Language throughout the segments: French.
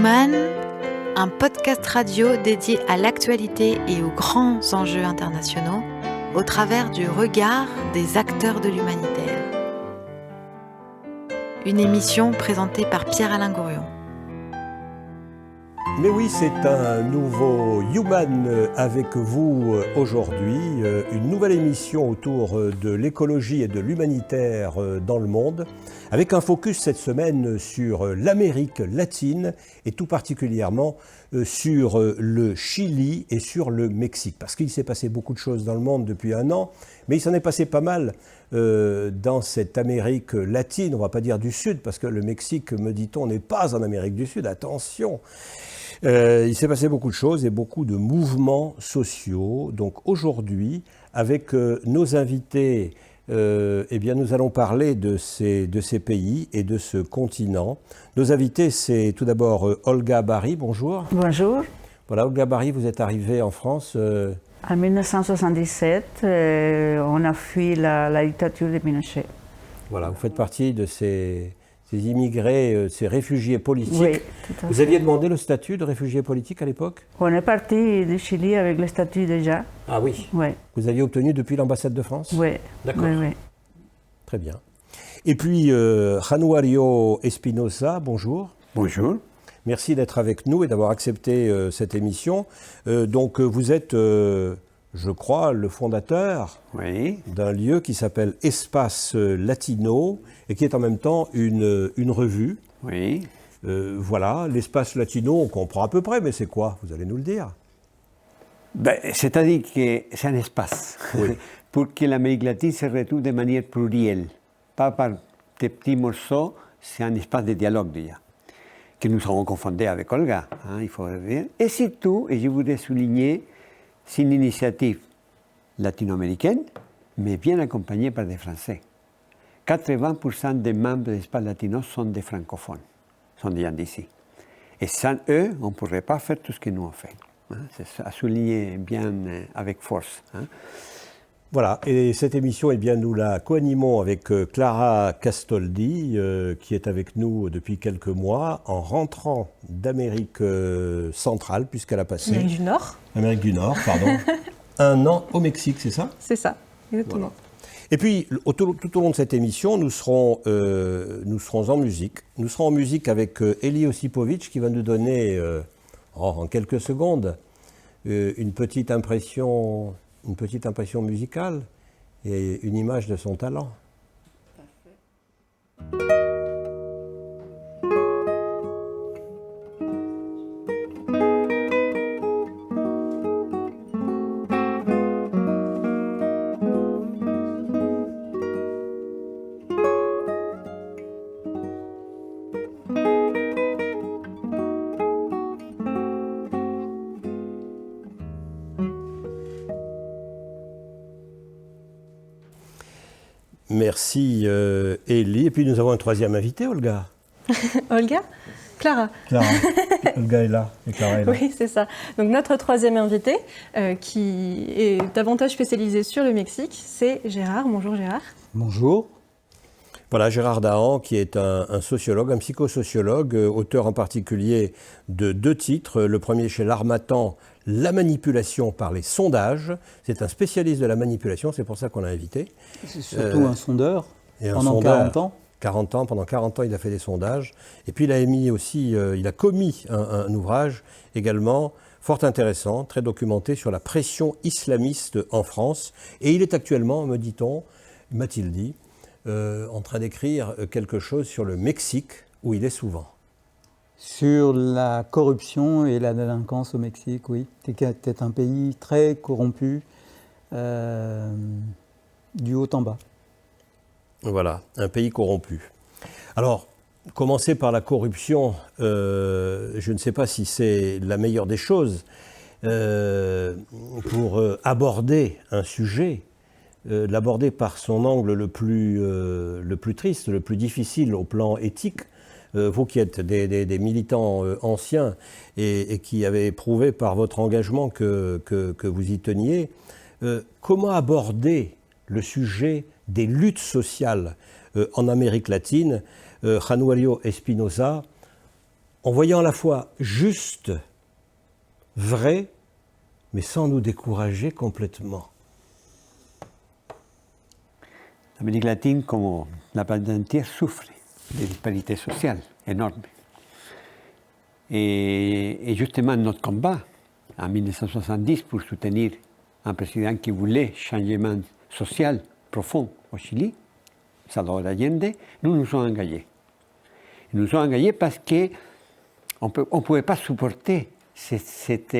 Human, un podcast radio dédié à l'actualité et aux grands enjeux internationaux au travers du regard des acteurs de l'humanitaire. Une émission présentée par Pierre-Alain Gourion. Mais oui, c'est un nouveau Human avec vous aujourd'hui, une nouvelle émission autour de l'écologie et de l'humanitaire dans le monde, avec un focus cette semaine sur l'Amérique latine et tout particulièrement sur le Chili et sur le Mexique. Parce qu'il s'est passé beaucoup de choses dans le monde depuis un an, mais il s'en est passé pas mal dans cette Amérique latine, on ne va pas dire du Sud, parce que le Mexique, me dit-on, n'est pas en Amérique du Sud, attention. Il s'est passé beaucoup de choses et beaucoup de mouvements sociaux. Donc aujourd'hui, avec nos invités, eh bien, nous allons parler de ces pays et de ce continent. Nos invités, c'est tout d'abord Olga Bari, bonjour. Bonjour. Voilà, Olga Bari, vous êtes arrivée en France En 1977, on a fui la dictature de Pinochet. Voilà, vous faites partie de ces immigrés, ces réfugiés politiques. Oui, tout à fait. Vous aviez demandé le statut de réfugié politique à l'époque ? On est parti du Chili avec le statut déjà. Ah oui. Oui. Vous aviez obtenu depuis l'ambassade de France ? Oui. D'accord. Oui, oui. Très bien. Et puis, Januario Espinosa, bonjour. Bonjour. Merci d'être avec nous et d'avoir accepté cette émission. Donc, vous êtes, je crois, le fondateur d'un lieu qui s'appelle Espace Latino et qui est en même temps une revue. Oui. Voilà, l'Espace Latino, on comprend à peu près, mais c'est quoi ? Vous allez nous le dire. C'est-à-dire que c'est un espace Oui. pour que l'Amérique latine se retrouve de manière plurielle, pas par des petits morceaux, c'est un espace de dialogue déjà, que nous avons confondé avec Olga, il faut le dire. Et surtout, et je voudrais souligner, c'est une initiative latino-américaine, mais bien accompagnée par des Français. 80% des membres de l'Espace Latino sont des francophones, sont des gens d'ici. Et sans eux, on ne pourrait pas faire tout ce que nous on fait. C'est à souligner bien avec force. Voilà, et cette émission, eh bien, nous la co-animons avec Clara Castoldi, qui est avec nous depuis quelques mois, en rentrant d'Amérique centrale, puisqu'elle a passé... Amérique du Nord. Amérique du Nord, pardon. Un an au Mexique, c'est ça ? C'est ça, exactement. Voilà. Et puis, tout au long de cette émission, nous serons en musique. Nous serons en musique avec Eli Osipovic, qui va nous donner, en quelques secondes, une petite impression musicale et une image de son talent. Merci Elie. Et puis nous avons un troisième invité, Olga. Olga ? Clara. Clara. Olga est là et Clara est là. Oui, c'est ça. Donc notre troisième invité, qui est davantage spécialisé sur le Mexique, c'est Gérard. Bonjour Gérard. Bonjour. Voilà, Gérard Dahan, qui est un sociologue, un psychosociologue, auteur en particulier de 2 titres. Le premier chez l'Harmattan, La manipulation par les sondages. C'est un spécialiste de la manipulation, c'est pour ça qu'on l'a invité. C'est surtout un sondeur pendant sondeur, 40 ans. Pendant 40 ans, il a fait des sondages. Et puis il a commis un ouvrage également fort intéressant, très documenté sur la pression islamiste en France. Et il est actuellement, m'a-t-il dit, en train d'écrire quelque chose sur le Mexique, où il est souvent. Sur la corruption et la délinquance au Mexique, oui. C'est un pays très corrompu, du haut en bas. Voilà, un pays corrompu. Alors, commencer par la corruption, je ne sais pas si c'est la meilleure des choses pour aborder un sujet, l'aborder par son angle le plus triste, le plus difficile au plan éthique. Vous qui êtes des militants anciens et qui avez prouvé par votre engagement que vous y teniez, comment aborder le sujet des luttes sociales en Amérique latine ? Januario Espinosa, en voyant à la fois juste, vrai, mais sans nous décourager complètement. L'Amérique latine, comme la planète entière, souffre de disparités sociales énormes. Et justement, notre combat, en 1970, pour soutenir un président qui voulait changement social profond au Chili, Salvador Allende, nous nous sommes engagés. Nous nous sommes engagés parce qu'on ne pouvait pas supporter cette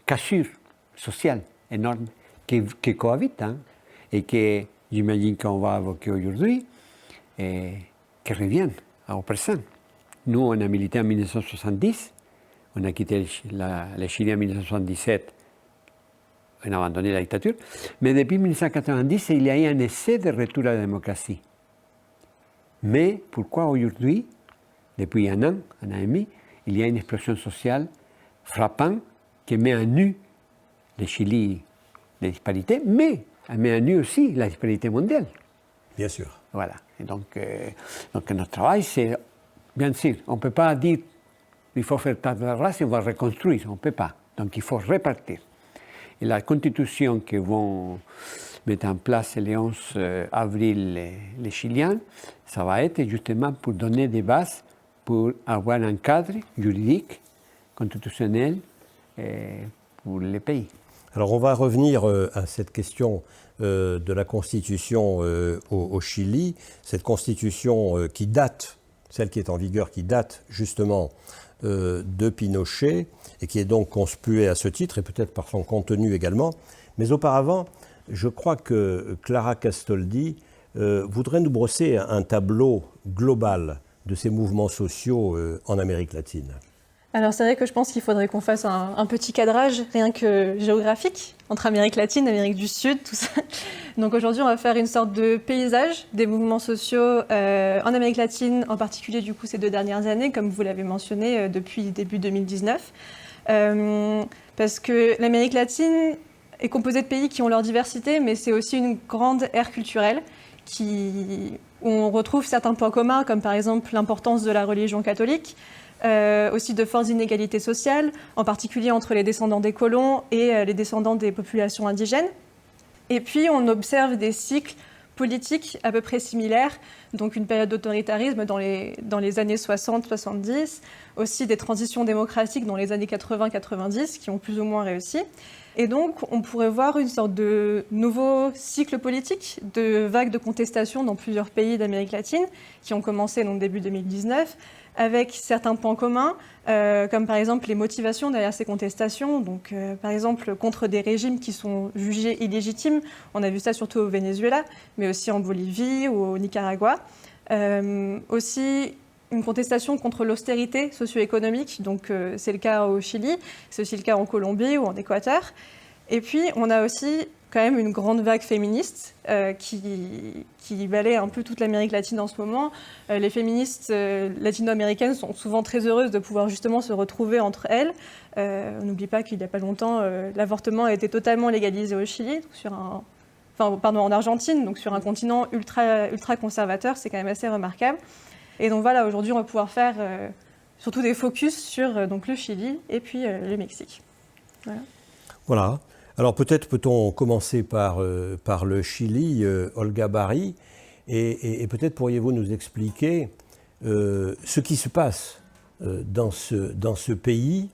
cassure sociale énorme qui cohabite et que j'imagine qu'on va évoquer aujourd'hui et qui revient au présent. Nous, on a milité en 1970, on a quitté le Chili en 1977, on a abandonné la dictature, mais depuis 1990, il y a eu un essai de retour à la démocratie. Mais pourquoi aujourd'hui, depuis un an et demi, il y a une explosion sociale frappante qui met à nu le Chili, les disparités, mais elle met à nu aussi la disparité mondiale. Bien sûr. Voilà. Et donc notre travail, c'est, bien sûr, on ne peut pas dire il faut faire table rase et on va reconstruire, on ne peut pas. Donc il faut repartir. Et la constitution que vont mettre en place le 11 avril les Chiliens, ça va être justement pour donner des bases pour avoir un cadre juridique, constitutionnel pour les pays. Alors on va revenir à cette question de la constitution au Chili, cette constitution qui date, celle qui est en vigueur, qui date justement de Pinochet et qui est donc conspuée à ce titre et peut-être par son contenu également. Mais auparavant, je crois que Clara Castoldi voudrait nous brosser un tableau global de ces mouvements sociaux en Amérique latine. Alors c'est vrai que je pense qu'il faudrait qu'on fasse un petit cadrage, rien que géographique, entre Amérique latine, Amérique du Sud, tout ça. Donc aujourd'hui, on va faire une sorte de paysage des mouvements sociaux en Amérique latine, en particulier du coup ces 2 dernières années, comme vous l'avez mentionné, depuis début 2019. Parce que l'Amérique latine est composée de pays qui ont leur diversité, mais c'est aussi une grande ère culturelle où on retrouve certains points communs, comme par exemple l'importance de la religion catholique, aussi de fortes inégalités sociales, en particulier entre les descendants des colons et les descendants des populations indigènes. Et puis on observe des cycles politiques à peu près similaires, donc une période d'autoritarisme dans les années 60-70, aussi des transitions démocratiques dans les années 80-90 qui ont plus ou moins réussi. Et donc on pourrait voir une sorte de nouveau cycle politique, de vagues de contestation dans plusieurs pays d'Amérique latine qui ont commencé donc début 2019, avec certains points communs, comme par exemple les motivations derrière ces contestations, donc par exemple contre des régimes qui sont jugés illégitimes. On a vu ça surtout au Venezuela, mais aussi en Bolivie ou au Nicaragua. Aussi une contestation contre l'austérité socio-économique, donc c'est le cas au Chili, c'est aussi le cas en Colombie ou en Équateur. Et puis on a aussi quand même une grande vague féministe qui balaie un peu toute l'Amérique latine en ce moment. Les féministes latino-américaines sont souvent très heureuses de pouvoir justement se retrouver entre elles. On n'oublie pas qu'il n'y a pas longtemps, l'avortement a été totalement légalisé au Chili, en Argentine, donc sur un continent ultra conservateur, c'est quand même assez remarquable. Et donc voilà, aujourd'hui on va pouvoir faire surtout des focus sur donc, le Chili et puis le Mexique. Voilà. Alors peut-être peut-on commencer par le Chili, Olga Bari, et peut-être pourriez-vous nous expliquer ce qui se passe dans ce pays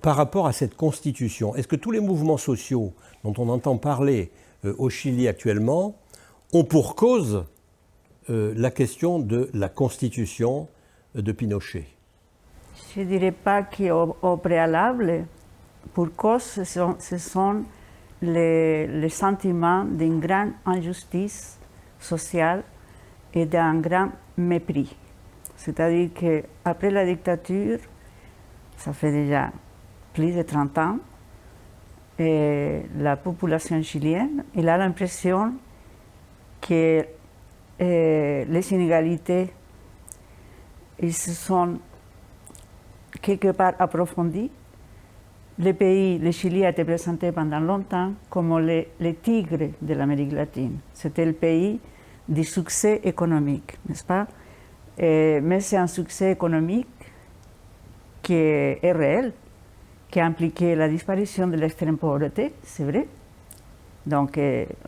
par rapport à cette constitution. Est-ce que tous les mouvements sociaux dont on entend parler au Chili actuellement ont pour cause la question de la constitution de Pinochet? Je ne dirais pas qu'au préalable, pour cause, ce sont les sentiments d'une grande injustice sociale et d'un grand mépris. C'est-à-dire qu'après la dictature, ça fait déjà plus de 30 ans, et la population chilienne elle a l'impression que les inégalités ils se sont quelque part approfondies. Le Chili a été présenté pendant longtemps comme le tigre de l'Amérique latine. C'était le pays du succès économique, n'est-ce pas? Mais c'est un succès économique qui est réel, qui a impliqué la disparition de l'extrême pauvreté, c'est vrai. Donc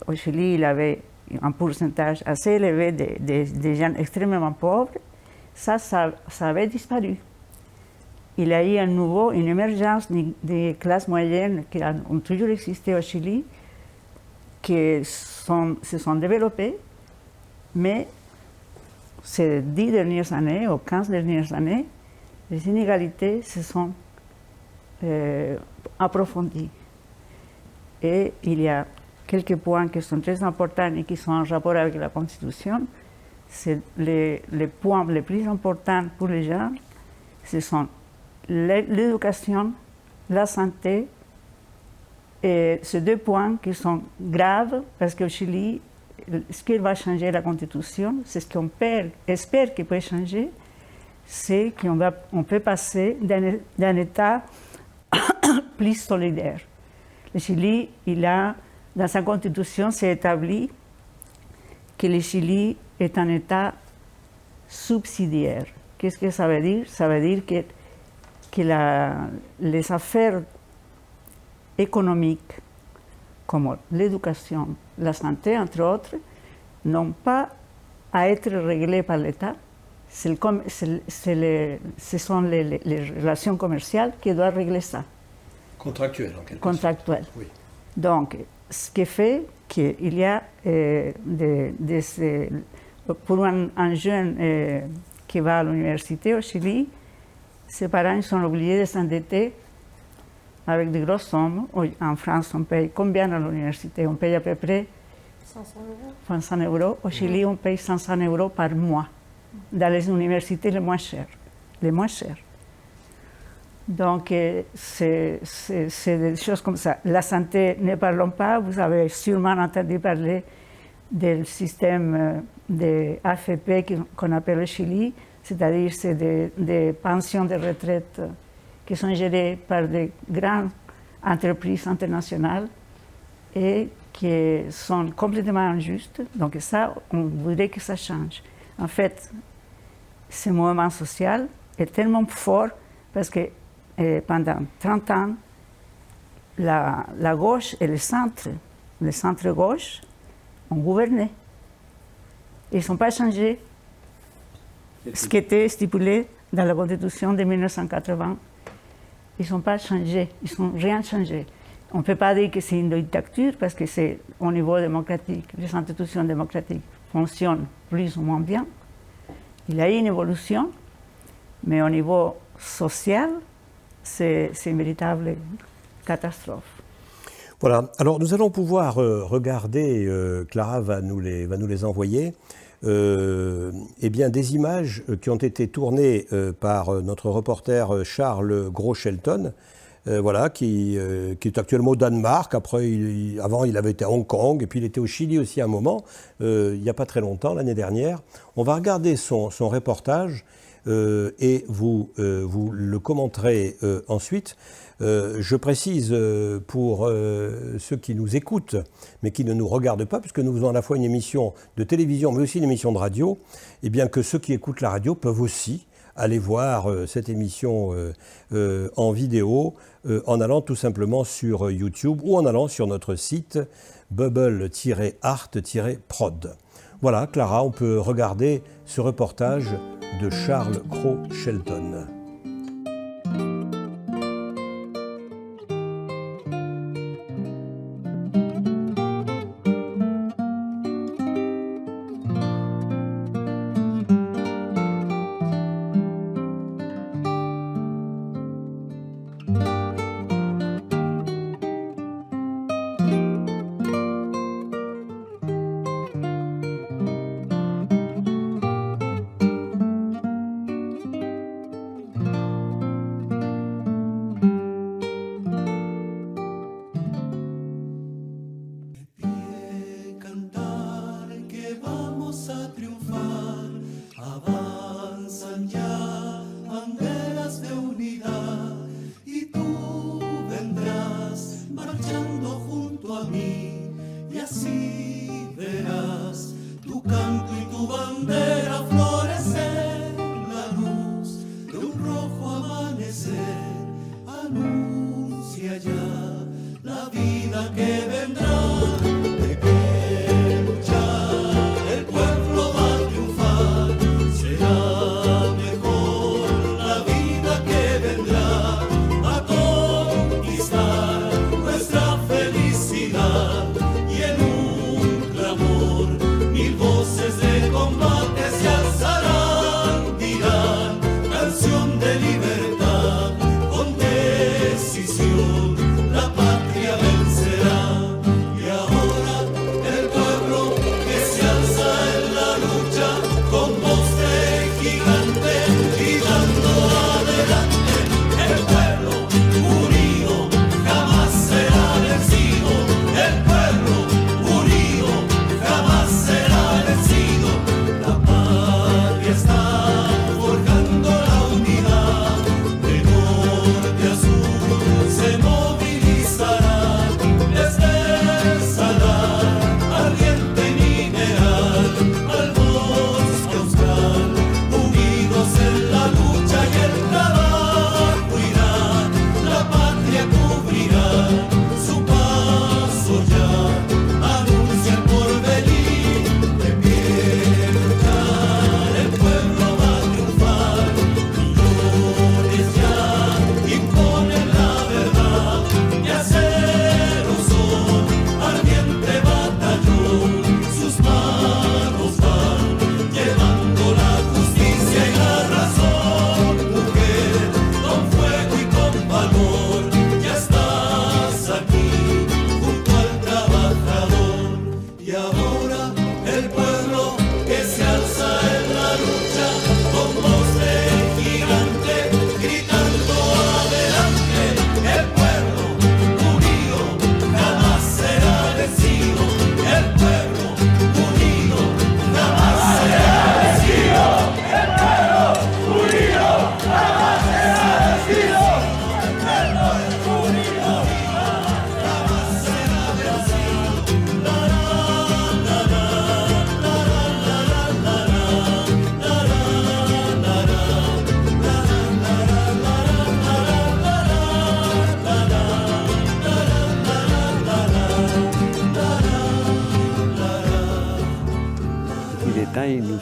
au Chili, il avait un pourcentage assez élevé de gens extrêmement pauvres. Ça avait disparu. Il y a eu à nouveau une émergence des classes moyennes qui ont toujours existé au Chili, qui se sont développées, mais ces 10 dernières années ou 15 dernières années, les inégalités se sont approfondies. Et il y a quelques points qui sont très importants et qui sont en rapport avec la Constitution. C'est les points les plus importants pour les gens, ce sont l'éducation, la santé, et ces 2 points qui sont graves parce qu'au Chili, ce qui va changer la Constitution, c'est ce qu'on espère qu'il peut changer, c'est qu'on peut passer d'un État plus solidaire. Le Chili, dans sa Constitution, c'est établi que le Chili est un État subsidiaire. Qu'est-ce que ça veut dire? Ça veut dire que les affaires économiques, comme l'éducation, la santé, entre autres, n'ont pas à être réglées par l'État. Ce sont les relations commerciales qui doivent régler ça. Contractuel, en quelque sorte. Contractuel. Oui. Donc, ce qui fait qu'il y a pour un jeune qui va à l'université au Chili, ses parents sont obligés de s'endetter avec de grosses sommes. En France, on paye combien à l'université? On paye à peu près 500 euros. Au Chili, on paye 500 euros par mois dans les universités les moins chères. Donc, c'est des choses comme ça. La santé, ne parlons pas. Vous avez sûrement entendu parler du système de AFP qu'on appelle le Chili, c'est-à-dire c'est des pensions de retraite qui sont gérées par des grandes entreprises internationales et qui sont complètement injustes. Donc ça, on voudrait que ça change. En fait, ce mouvement social est tellement fort parce que pendant 30 ans, la gauche et le centre-gauche ont gouverné. Ils ne sont pas changés. Ce qui était stipulé dans la Constitution de 1980, ils ne sont pas changés, ils n'ont rien changé. On ne peut pas dire que c'est une dictature parce que c'est au niveau démocratique. Les institutions démocratiques fonctionnent plus ou moins bien. Il y a eu une évolution, mais au niveau social, c'est une véritable catastrophe. Voilà, alors nous allons pouvoir regarder, Clara va nous les envoyer, eh bien, des images qui ont été tournées par notre reporter Charles Gros-Shelton, voilà, qui est actuellement au Danemark. Après, avant, il avait été à Hong Kong, et puis il était au Chili aussi à un moment, il n'y a pas très longtemps, l'année dernière. On va regarder son reportage et vous le commenterez ensuite. Je précise pour ceux qui nous écoutent, mais qui ne nous regardent pas, puisque nous faisons à la fois une émission de télévision, mais aussi une émission de radio, eh bien que ceux qui écoutent la radio peuvent aussi aller voir cette émission en vidéo en allant tout simplement sur YouTube ou en allant sur notre site bubble-art-prod. Voilà, Clara, on peut regarder ce reportage de Charles Gros-Shelton.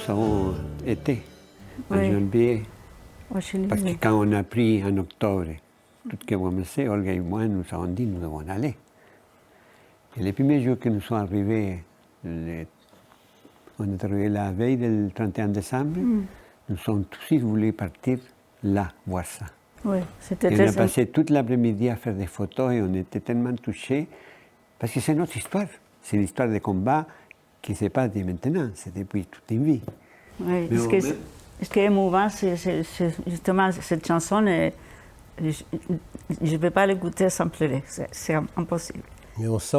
avons été en Oui. janvier. Au Chili, Parce que oui. quand on a appris en octobre tout ce qui a commencé, Olga et moi nous avons dit nous devons aller. Et les premiers jours que nous sommes arrivés, on est arrivé la veille du 31 décembre, nous sommes tout de suite voulu partir là, voir ça. Oui, c'était Et on a très passé toute l'après-midi à faire des photos et on était tellement touchés, parce que c'est notre histoire. C'est l'histoire des combats qui ne s'est pas dit maintenant, c'est depuis toute une vie. Oui, Mais ce qui est émouvant, c'est justement cette chanson, je ne peux pas l'écouter sans pleurer, c'est impossible. Mais on sent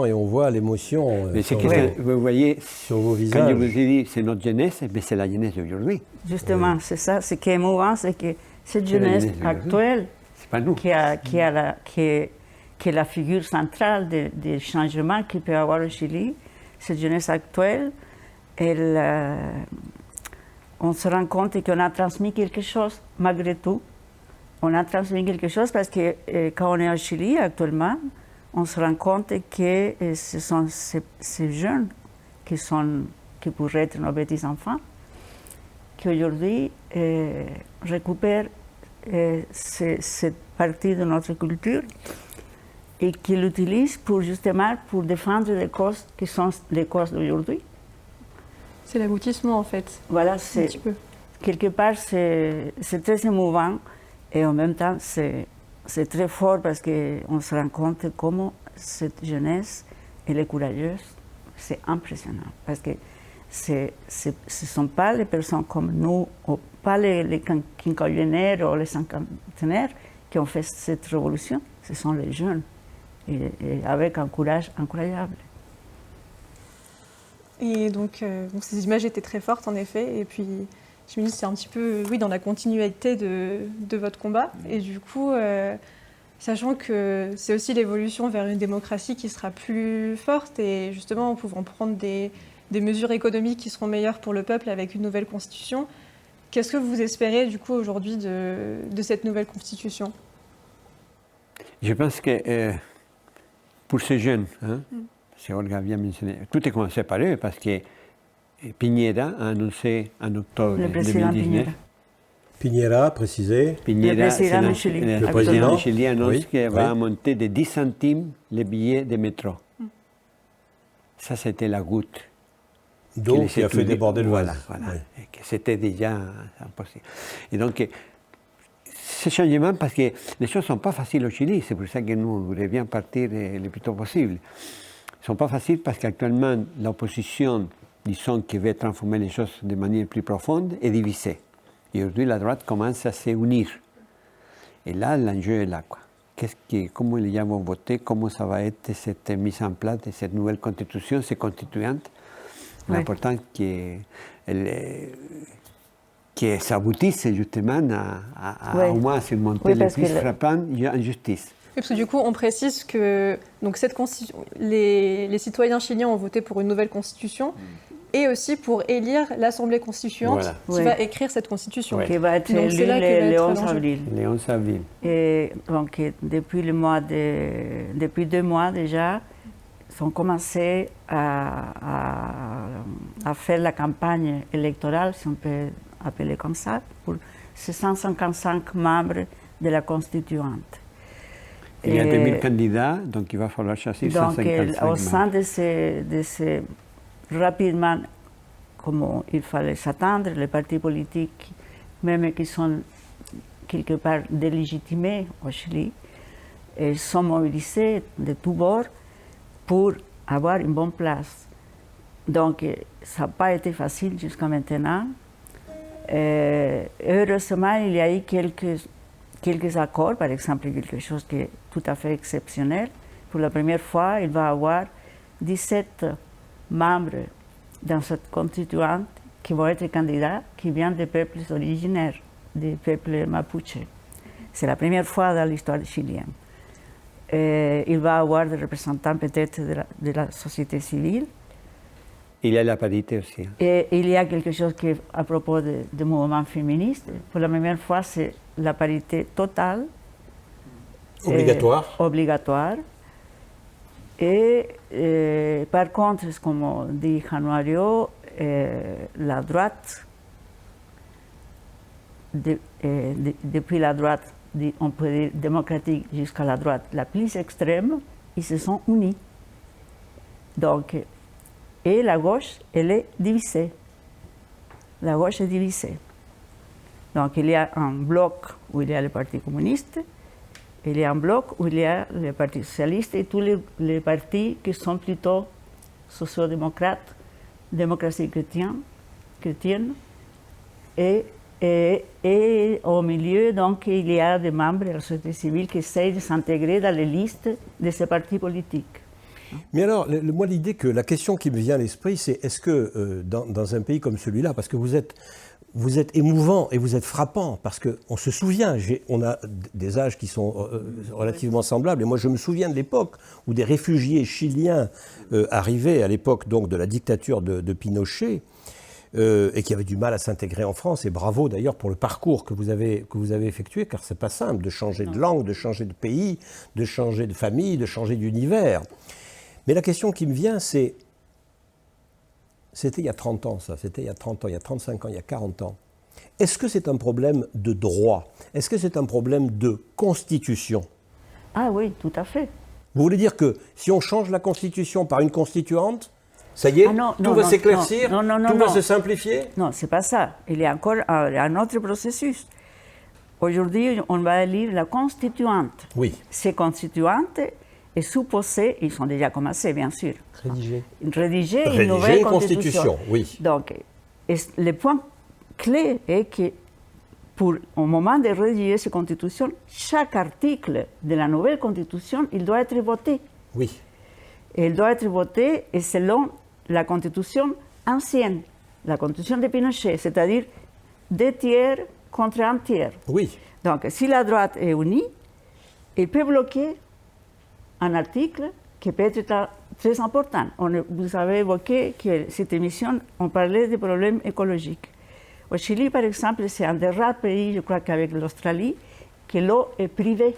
et on voit l'émotion Mais c'est sur, que vous voyez, sur vos quand je visages. vous ai dit c'est notre jeunesse, mais c'est la jeunesse d'aujourd'hui. Justement, c'est ça, ce qui est émouvant, c'est que cette C'est la jeunesse jeunesse d'aujourd'hui. actuelle, C'est pas nous. qui est la figure centrale des changements qu'il peut y avoir au Chili, cette jeunesse actuelle, on se rend compte qu'on a transmis quelque chose, malgré tout. On a transmis quelque chose parce que quand on est au Chili actuellement, on se rend compte que ce sont ces jeunes qui pourraient être nos petits-enfants, qui aujourd'hui récupèrent cette partie de notre culture et qui l'utilisent justement pour défendre des causes qui sont les causes d'aujourd'hui. C'est l'aboutissement en fait. Voilà, Un petit peu. quelque part, c'est très émouvant et en même temps, c'est très fort parce qu'on se rend compte comment cette jeunesse, elle est courageuse. C'est impressionnant parce que ce ne sont pas les personnes comme nous, ou pas les quinquagénaires ou les cinquantenaires qui ont fait cette révolution, ce sont les jeunes et avec un courage incroyable. Et donc ces images étaient très fortes en effet. Et puis je me dis c'est un petit peu dans la continuité de votre combat. Et du coup, sachant que c'est aussi l'évolution vers une démocratie qui sera plus forte et justement en pouvant prendre des mesures économiques qui seront meilleures pour le peuple avec une nouvelle constitution, qu'est-ce que vous espérez du coup aujourd'hui de cette nouvelle constitution? Je pense que pour ces jeunes, c'est Olga bien mentionné, tout est commencé par eux parce que Piñera a annoncé en octobre Le président 2019. Piñera, précisé. Le président du Chili. Le Le président président du Chili annonce oui, qu'il va oui. monter de 10 centimes les billets de métro. Ça, c'était la goutte. D'eau les qui a fait étudiants- déborder le vase. Voilà. Oui. Et que c'était déjà impossible. Et donc, ce changement, parce que les choses ne sont pas faciles au Chili, c'est pour ça que nous, on voudrait bien partir le plus tôt possible. Elles ne sont pas faciles parce qu'actuellement, l'opposition, disons, qui veut transformer les choses de manière plus profonde, est divisée. Et aujourd'hui, la droite commence à s'unir. Et là, l'enjeu est là, quoi. Comment les gens vont voter, comment ça va être cette mise en place de cette nouvelle constitution, ces constituantes. Oui. L'important que ça aboutisse justement à Oui. au moins surmonter Oui, les parce plus que frappantes injustices. Oui, parce que du coup, on précise que donc, les citoyens chiliens ont voté pour une nouvelle constitution et aussi pour élire l'Assemblée constituante Voilà. qui Oui. va écrire cette constitution. Ouais. Qui va être Donc, élu c'est là que va le être 11 l'enjeu. avril. Le 11 avril. Et donc, depuis 2 mois déjà, ils ont commencé à faire la campagne électorale, si on peut appeler comme ça, pour ces 155 membres de la constituante. Il y a Et 2000 candidats, donc il va falloir chasser donc, 155 au sein de ces rapidement, comme il fallait s'attendre, les partis politiques, même qui sont quelque part délégitimés au Chili, sont mobilisés de tous bords pour avoir une bonne place. Donc, ça n'a pas été facile jusqu'à maintenant. Heureusement, il y a eu quelques accords, par exemple, quelque chose qui est tout à fait exceptionnel. Pour la première fois, il va y avoir 17 membres dans cette constituante qui vont être candidats qui viennent des peuples originaires, des peuples mapuche. C'est la première fois dans l'histoire chilienne. Il va y avoir des représentants peut-être de la société civile. Il y a la parité aussi. Et il y a quelque chose qui, à propos du mouvement féministe, pour la première fois, c'est la parité totale. Obligatoire. Obligatoire. Et par contre, comme dit Januario, la droite, depuis la droite, on peut dire démocratique, jusqu'à la droite la plus extrême, ils se sont unis. Donc, et la gauche, elle est divisée. La gauche est divisée. Donc, il y a un bloc où il y a le Parti communiste, il y a un bloc où il y a le Parti socialiste et tous les partis qui sont plutôt sociodémocrates, démocratie chrétienne. Et au milieu, donc, il y a des membres de la société civile qui essayent de s'intégrer dans les listes de ces partis politiques. Mais alors, moi, l'idée que la question qui me vient à l'esprit, c'est est-ce que dans un pays comme celui-là, parce que vous êtes émouvant et vous êtes frappant, parce qu'on se souvient, on a des âges qui sont relativement semblables, et moi je me souviens de l'époque où des réfugiés chiliens arrivaient à l'époque donc de la dictature de Pinochet, et qui avaient du mal à s'intégrer en France, et bravo d'ailleurs pour le parcours que vous avez effectué, car c'est pas simple de changer de langue, de changer de pays, de changer de famille, de changer d'univers. Mais la question qui me vient, c'était il y a 30 ans, ça, c'était il y a 30 ans, il y a 35 ans, il y a 40 ans. Est-ce que c'est un problème de droit? Est-ce que c'est un problème de constitution? Ah oui, tout à fait. Vous voulez dire que si on change la constitution par une constituante, ça y est, tout va s'éclaircir, tout va se simplifier? Non, c'est pas ça. Il y a encore un autre processus. Aujourd'hui, on va lire la constituante. Oui. Ces constituantes est supposée, ils sont déjà commencés, bien sûr. Rédiger une nouvelle constitution. Oui. Donc, le point clé est que au moment de rédiger cette constitution, chaque article de la nouvelle constitution, il doit être voté. Oui. Et il doit être voté selon la constitution ancienne, la constitution de Pinochet, c'est-à-dire 2 tiers contre 1 tiers. Oui. Donc, si la droite est unie, elle peut bloquer un article qui peut être très important. Vous avez évoqué que cette émission, on parlait des problèmes écologiques. Au Chili, par exemple, c'est un des rares pays, je crois qu'avec l'Australie, que l'eau est privée.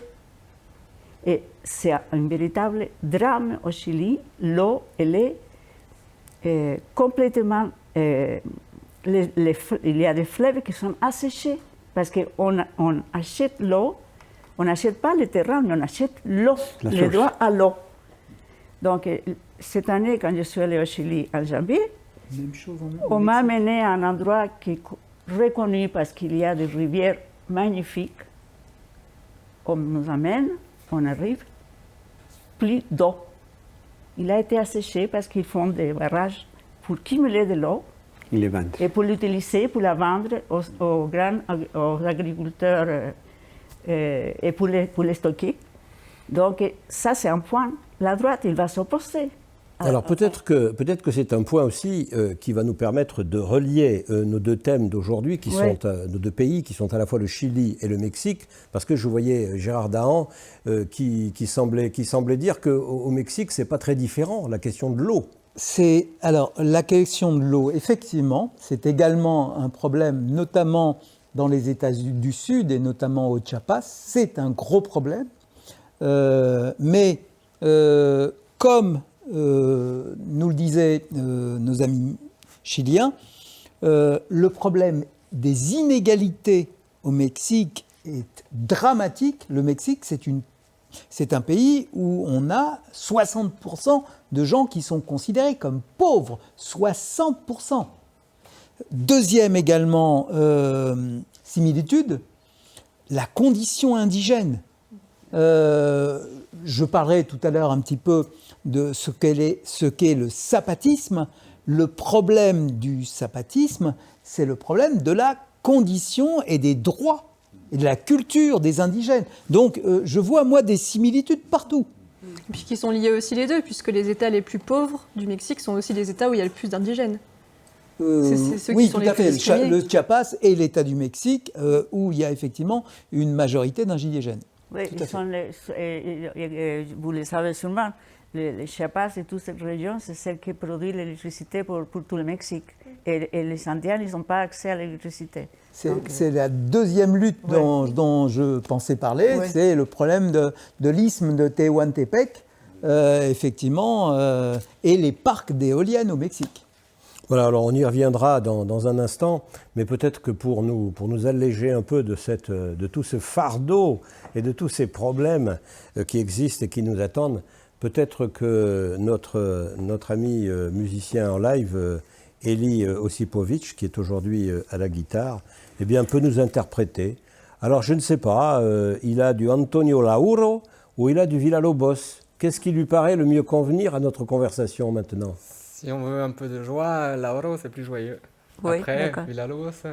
Et c'est un véritable drame au Chili. L'eau, elle est complètement... il y a des fleuves qui sont asséchés parce qu'on achète l'eau. On n'achète pas le terrain, mais on achète l'eau, le droit à l'eau. Donc, cette année, quand je suis allée au Chili en janvier, on m'a amené à un endroit qui est reconnu parce qu'il y a des rivières magnifiques. On nous amène, on arrive, plus d'eau. Il a été asséché parce qu'ils font des barrages pour cumuler de l'eau et pour l'utiliser, pour la vendre aux agriculteurs et pour les stocker. Donc ça, c'est un point. La droite, il va s'opposer. Alors peut-être que c'est un point aussi qui va nous permettre de relier nos 2 thèmes d'aujourd'hui, qui sont nos 2 pays, qui sont à la fois le Chili et le Mexique, parce que je voyais Gérard Dahan qui semblait dire qu'au Mexique, c'est pas très différent, la question de l'eau. Alors, la question de l'eau, effectivement, c'est également un problème, notamment dans les États du Sud et notamment au Chiapas. C'est un gros problème, mais comme nous le disaient nos amis chiliens, le problème des inégalités au Mexique est dramatique. Le Mexique, c'est un pays où on a 60% de gens qui sont considérés comme pauvres. 60%. Deuxième également similitude, la condition indigène. Je parlerai tout à l'heure un petit peu de ce qu'est le zapatisme. Le problème du zapatisme, c'est le problème de la condition et des droits et de la culture des indigènes. Donc je vois, moi, des similitudes partout. Et puis qui sont liés aussi les deux, puisque les États les plus pauvres du Mexique sont aussi les États où il y a le plus d'indigènes. C'est ceux oui, qui sont tout les à fait. plus Le Chiapas et l'État du Mexique, où il y a effectivement une majorité d'indigènes. Oui, vous le savez sûrement, les Chiapas et toute cette région, c'est celle qui produit l'électricité pour tout le Mexique. Et les Indiens, ils n'ont pas accès à l'électricité. C'est la deuxième lutte dont je pensais parler, c'est le problème de l'isthme de Tehuantepec, effectivement, et les parcs d'éoliennes au Mexique. Voilà, alors on y reviendra dans un instant, mais peut-être que pour nous alléger un peu de tout ce fardeau et de tous ces problèmes qui existent et qui nous attendent, peut-être que notre ami musicien en live, Eli Osipovic, qui est aujourd'hui à la guitare, eh bien, peut nous interpréter. Alors je ne sais pas, il a du Antonio Lauro ou il a du Villa-Lobos. Qu'est-ce qui lui paraît le mieux convenir à notre conversation maintenant ? Si on veut un peu de joie, Lauro, c'est plus joyeux. Oui, Après, d'accord. Villalobos,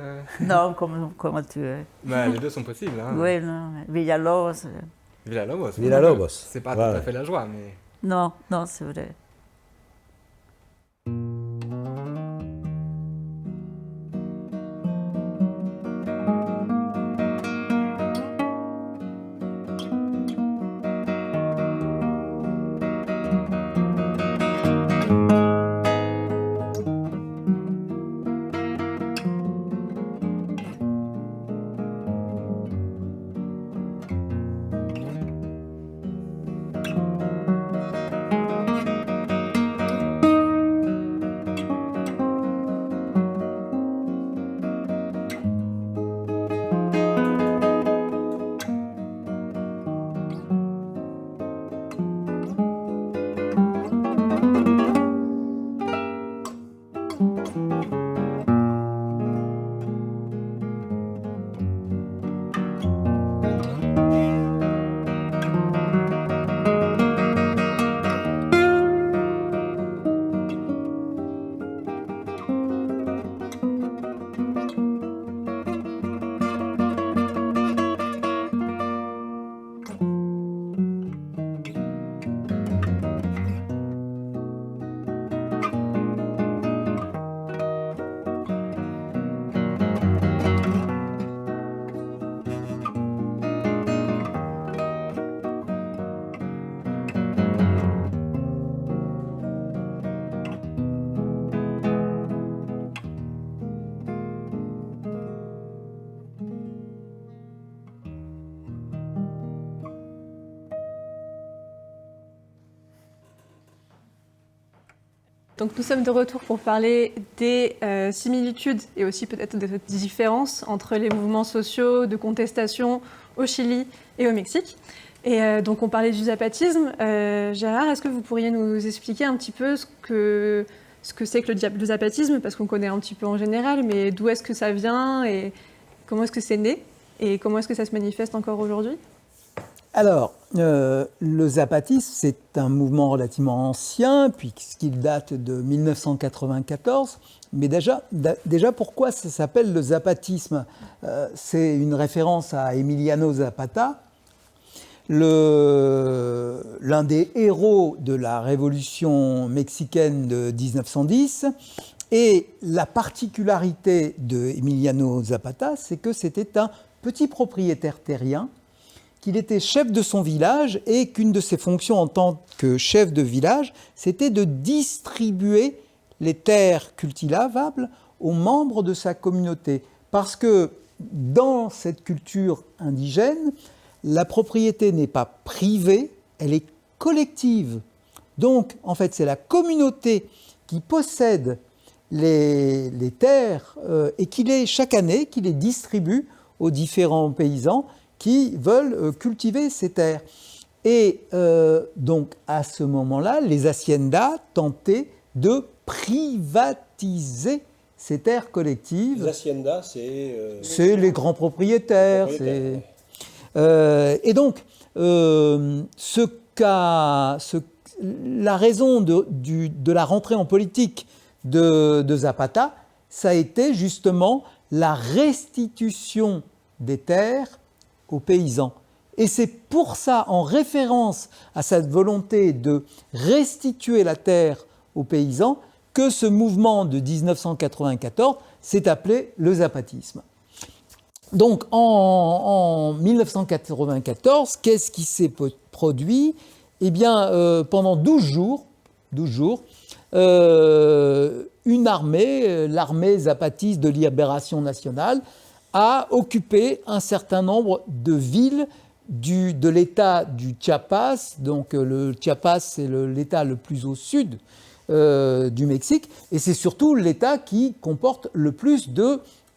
Non, comme tu veux. les deux sont possibles. Hein. Oui, non, Villalobos. Villalobos. Villalobos. C'est pas Voilà. tout à fait la joie, mais... Non, non, c'est vrai. Donc nous sommes de retour pour parler des similitudes et aussi peut-être des différences entre les mouvements sociaux de contestation au Chili et au Mexique. Et donc on parlait du zapatisme. Gérard, est-ce que vous pourriez nous expliquer un petit peu ce que c'est que le zapatisme, parce qu'on connaît un petit peu en général, mais d'où est-ce que ça vient et comment est-ce que c'est né et comment est-ce que ça se manifeste encore aujourd'hui ? Alors, le zapatisme, c'est un mouvement relativement ancien, puisqu'il date de 1994. Mais déjà pourquoi ça s'appelle le zapatisme ? C'est une référence à Emiliano Zapata, l'un des héros de la révolution mexicaine de 1910. Et la particularité de Emiliano Zapata, c'est que c'était un petit propriétaire terrien, qu'il était chef de son village et qu'une de ses fonctions en tant que chef de village, c'était de distribuer les terres cultivables aux membres de sa communauté. Parce que dans cette culture indigène, la propriété n'est pas privée, elle est collective. Donc, en fait, c'est la communauté qui possède les terres et chaque année, qui les distribue aux différents paysans qui veulent cultiver ces terres. Et donc, à ce moment-là, les haciendas tentaient de privatiser ces terres collectives. Les haciendas, c'est les grands propriétaires. Et donc, la raison de la rentrée en politique de Zapata, ça a été justement la restitution des terres aux paysans. Et c'est pour ça, en référence à cette volonté de restituer la terre aux paysans, que ce mouvement de 1994 s'est appelé le zapatisme. Donc en 1994, qu'est-ce qui s'est produit ? Eh bien, pendant 12 jours, une armée, l'armée zapatiste de libération nationale, a occupé un certain nombre de villes de l'État du Chiapas. Donc le Chiapas, c'est l'État le plus au sud du Mexique, et c'est surtout l'État qui comporte le plus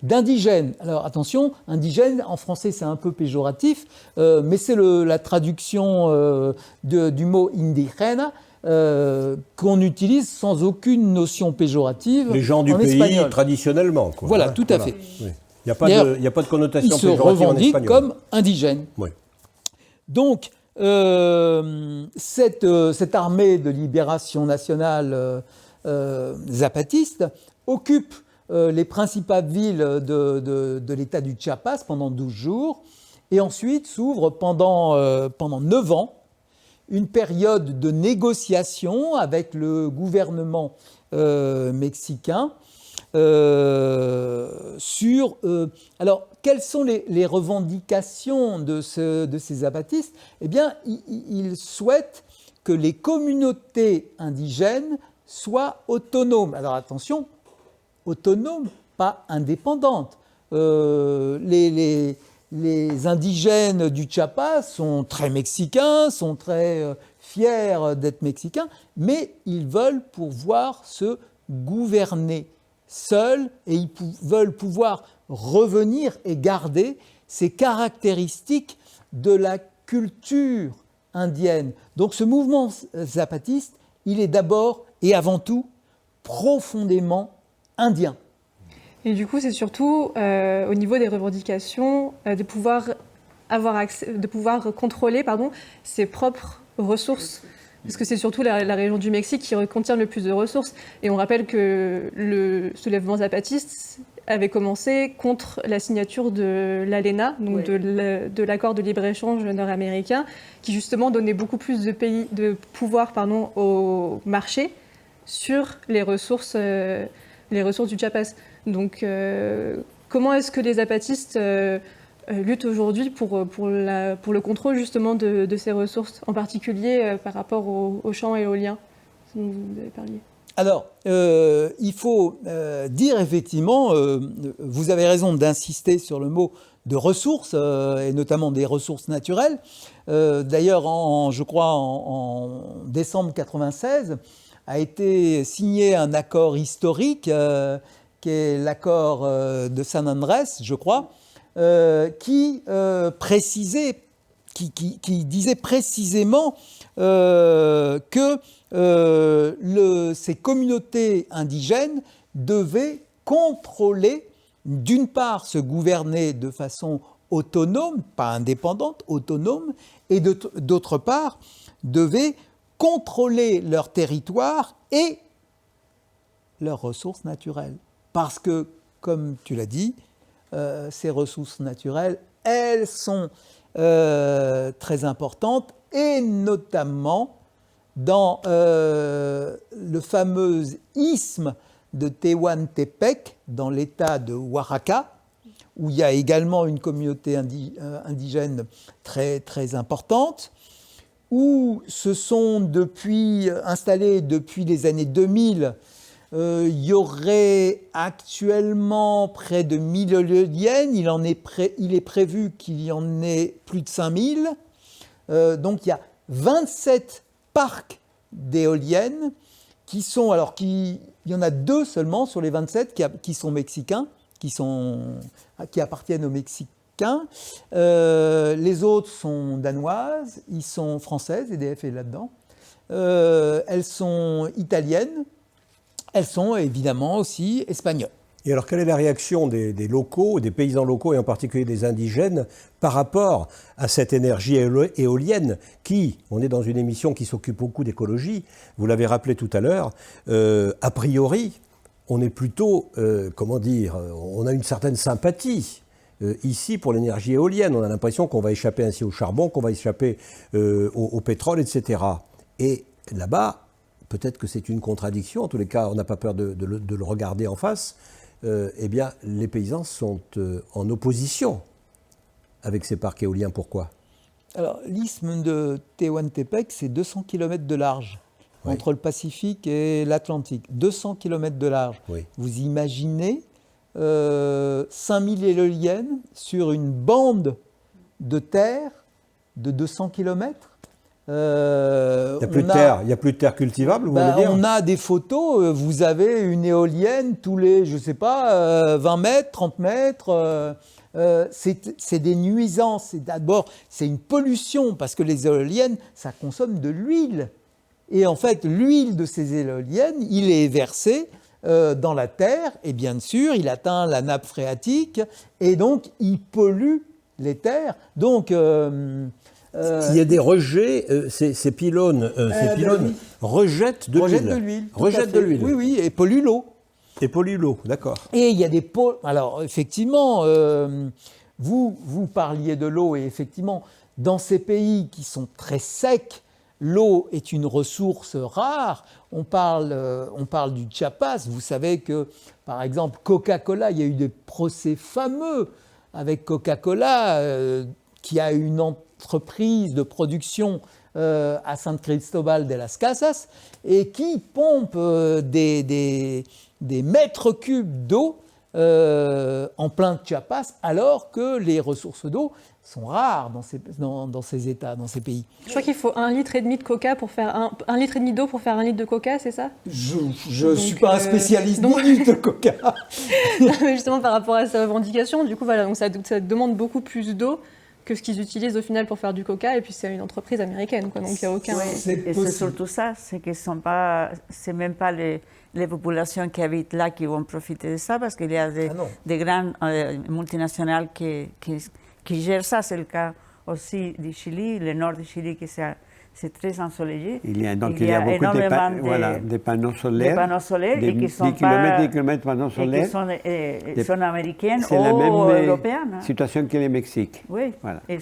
d'indigènes. Alors attention, indigène, en français c'est un peu péjoratif, mais c'est la traduction du mot indigena, qu'on utilise sans aucune notion péjorative. Les gens du en pays espagnol. traditionnellement. Quoi, Voilà, hein, tout à fait. Oui. Il n'y a pas de connotation Ils se péjorative en revendiquent espagnol. comme indigènes. Oui. Donc, cette armée de libération nationale zapatiste occupe les principales villes de l'État du Chiapas pendant 12 jours, et ensuite s'ouvre pendant 9 ans une période de négociation avec le gouvernement mexicain sur... alors, quelles sont les revendications de ces zapatistes? Eh bien, ils souhaitent que les communautés indigènes soient autonomes. Alors attention, autonomes, pas indépendantes. Les indigènes du Chiapas sont très mexicains, sont très fiers d'être mexicains, mais ils veulent pouvoir se gouverner seuls et ils veulent pouvoir revenir et garder ces caractéristiques de la culture indienne. Donc ce mouvement zapatiste, il est d'abord et avant tout profondément indien. Et du coup, c'est surtout au niveau des revendications de pouvoir contrôler ses propres ressources. Parce que c'est surtout la région du Mexique qui contient le plus de ressources. Et on rappelle que le soulèvement zapatiste avait commencé contre la signature de l'ALENA, donc de l'accord de libre-échange nord-américain, qui justement donnait beaucoup plus de pouvoir au marché sur les ressources du Chiapas. Donc, comment est-ce que les zapatistes luttent aujourd'hui pour le contrôle justement de ces ressources, en particulier par rapport aux champs éoliens dont vous avez parlé? Alors, il faut dire effectivement, vous avez raison d'insister sur le mot de ressources, et notamment des ressources naturelles. D'ailleurs, je crois en décembre 1996, a été signé un accord historique, qui est l'accord de San Andrés, je crois, qui disait précisément que ces communautés indigènes devaient contrôler, d'une part, se gouverner de façon autonome, pas indépendante, autonome, et d'autre part, devaient contrôler leur territoire et leurs ressources naturelles. Parce que, comme tu l'as dit, ces ressources naturelles, elles sont très importantes, et notamment dans le fameux isthme de Tehuantepec, dans l'état de Oaxaca, où il y a également une communauté indigène très, très importante, où se sont installés depuis les années 2000, il y aurait actuellement près de 1000 éoliennes, il est prévu qu'il y en ait plus de 5000. Donc il y a 27 parcs d'éoliennes qui sont, il y en a 2 seulement sur les 27 qui sont mexicains, qui appartiennent aux Mexicains. Les autres sont danoises, ils sont françaises, EDF est là-dedans. Elles sont italiennes, elles sont évidemment aussi espagnoles. Et alors, quelle est la réaction des locaux, des paysans locaux et en particulier des indigènes par rapport à cette énergie éolienne qui, on est dans une émission qui s'occupe beaucoup d'écologie, vous l'avez rappelé tout à l'heure, a priori, on est plutôt, on a une certaine sympathie ici pour l'énergie éolienne. On a l'impression qu'on va échapper ainsi au charbon, qu'on va échapper au pétrole, etc. Et là-bas, peut-être que c'est une contradiction, en tous les cas, on n'a pas peur de le regarder en face. Eh bien, les paysans sont en opposition avec ces parcs éoliens. Pourquoi? Alors, l'isthme de Tehuantepec, c'est 200 km de large, oui, entre le Pacifique et l'Atlantique. 200 km de large. Oui. Vous imaginez 5000 éoliennes sur une bande de terre de 200 km? Il n'y a plus de terre, il y a plus de terre cultivable, vous voulez dire? On a des photos, vous avez une éolienne tous les, je sais pas, 20 mètres, 30 mètres. C'est des nuisances. D'abord, c'est une pollution parce que les éoliennes, ça consomme de l'huile. Et en fait, l'huile de ces éoliennes, il est versé dans la terre et bien sûr, il atteint la nappe phréatique et donc il pollue les terres. Donc, il y a des rejets, ces pylônes, oui. rejettent de l'huile. Rejettent de l'huile. Oui, oui, et polluent l'eau. Et polluent l'eau, d'accord. Et il y a des pôles. Alors, effectivement, vous parliez de l'eau, et effectivement, dans ces pays qui sont très secs, l'eau est une ressource rare. On parle du Chiapas. Vous savez que, par exemple, Coca-Cola, il y a eu des procès fameux avec Coca-Cola, qui a une entreprise de production à San Cristobal de las Casas et qui pompe des mètres cubes d'eau en plein Chiapas, alors que les ressources d'eau sont rares dans ces États, dans ces pays. Je crois qu'il faut 1,5 litre de coca pour faire 1,5 litre d'eau pour faire 1 litre de coca, c'est ça? Je ne suis pas un spécialiste de coca. Justement par rapport à sa revendication, du coup voilà, donc ça demande beaucoup plus d'eau que ce qu'ils utilisent au final pour faire du coca, et puis c'est une entreprise américaine, quoi, donc il n'y a aucun... Et c'est surtout ça, c'est que c'est même pas les populations qui habitent là qui vont profiter de ça, parce qu'il y a des grandes multinationales qui gèrent ça. C'est le cas aussi du Chili, le nord du Chili, qui c'est très ensoleillé. Il y a beaucoup de panneaux solaires. Des panneaux solaires et qui sont kilomètres de panneaux solaires. Et qui sont américaines ou la même européennes. Situation que le Mexique. Oui, voilà. Et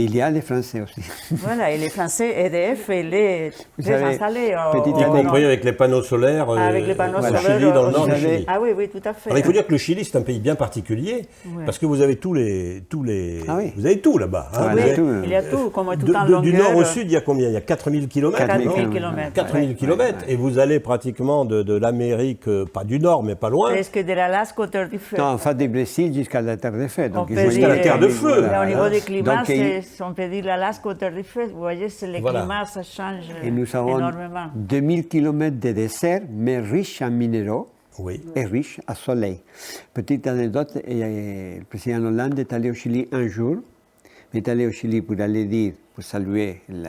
il y a les Français aussi. Voilà, et les Français, EDF, il est très installé. Y compris avec les panneaux solaires avec les panneaux solaires, Chili, dans le nord du Chili. Ah oui, tout à fait. Alors, il faut dire que le Chili, c'est un pays bien particulier, parce que vous avez tous les vous avez tout là-bas. Hein. Oui, il y a tout, comme tout en longueur. Du nord au sud, il y a combien? Il y a 4000 km. 4000 km. Et vous allez pratiquement de l'Amérique, pas du Nord, mais pas loin. Presque de l'Alaska au Terre du Feu. Non, enfin du Brésil jusqu'à la Terre de Feu. Jusqu'à la Terre de Feu. Au niveau du climat, on peut dire l'Alaska au Terre du Feu. Vous voyez, le climat, ça change énormément. Et nous avons 2000 km de désert, mais riche en minéraux. Oui. Et riche en soleil. Petite anecdote, le président Hollande est allé au Chili un jour. Il est allé au Chili pour aller dire, pour saluer le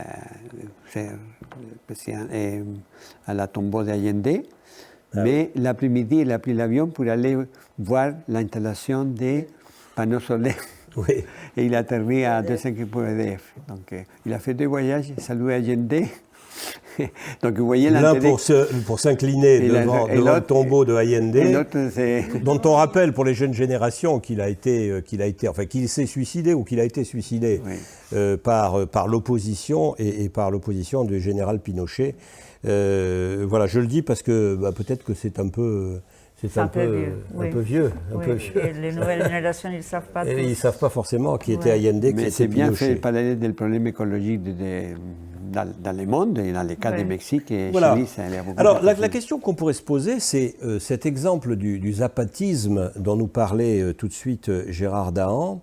président à la tombeau d'Allende. Mais l'après-midi, il a pris l'avion pour aller voir l'installation des panneaux solaires. Oui. Et il a atterri à 200 pour EDF. Donc, il a fait 2 voyages, salué Allende. Donc vous voyez l'un pour s'incliner devant le tombeau de Allende, dont on rappelle pour les jeunes générations qu'il s'est suicidé ou qu'il a été suicidé par l'opposition et par l'opposition du général Pinochet. Voilà, je le dis parce que peut-être que c'est un peu vieux. Et les nouvelles générations, ils ne savent pas. Ils ne savent pas forcément qui était Allende, qui était Pinochet. Mais c'est bien fait de parler du problème écologique dans le monde, et dans les cas du Mexique et Chili, ça a l'air beaucoup. Alors, la question qu'on pourrait se poser, c'est cet exemple du zapatisme dont nous parlait tout de suite Gérard Dahan.